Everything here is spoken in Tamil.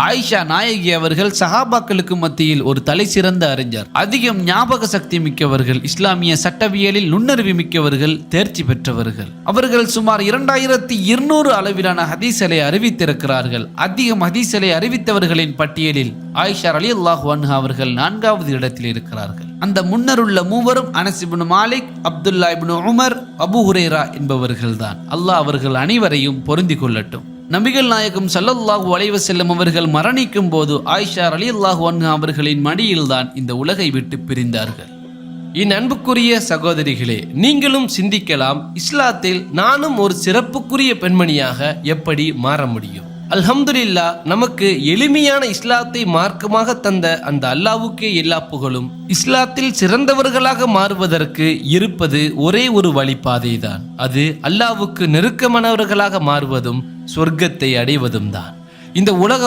ஆயிஷா நாயகி அவர்கள் சஹாபாக்களுக்கு மத்தியில் ஒரு தலை சிறந்த அறிஞர், அதிகம் ஞாபக சக்தி மிக்கவர்கள், இஸ்லாமிய சட்டவியலில் நுண்ணறிவு மிக்கவர்கள், தேர்ச்சி பெற்றவர்கள். அவர்கள் சுமார் 2200 அளவிலான ஹதீஸ்களை அறிவித்திருக்கிறார்கள். அதிகம் ஹதீஸ்களை அறிவித்தவர்களின் பட்டியலில் ஆயிஷா ரலியல்லாஹு அன்ஹா அவர்கள் 4வது இடத்தில் இருக்கிறார்கள். அந்த முன்னருள்ள மூவரும் அனஸ் இப்னு மாலிக், அப்துல்லா இப்னு உமர், அபூ ஹுரைரா என்பவர்கள்தான். அல்லாஹ் அவர்கள் அனைவரையும் பொருந்தி கொள்ளட்டும். நபிகள் நாயகம் ஸல்லல்லாஹு அலைஹி வஸல்லம் அவர்கள் மரணிக்கும் போது ஆயிஷா ரலியல்லாஹு அன்ஹா அவர்களின் மடியில்தான் இந்த உலகை விட்டு பிரிந்தார்கள். என் அன்புக்குரிய சகோதரிகளே, நீங்களும் சிந்திக்கலாம், இஸ்லாத்தில் நானும் ஒரு சிறப்புக்குரிய பெண்மணியாக எப்படி மாற முடியும்? அல்ஹம்துலில்லாஹ், நமக்கு எளிமையான இஸ்லாத்தை மார்க்கமாக தந்த அந்த அல்லாஹ்வுக்கே எல்லா புகழும். இஸ்லாத்தில் சிறந்தவர்களாக மாறுவதற்கு இருப்பது ஒரே ஒரு வழிபாதை தான். அது அல்லாஹ்வுக்கு நெருக்கமானவர்களாக மாறுவதும் சொர்க்கத்தை அடைவதும் தான். இந்த உலக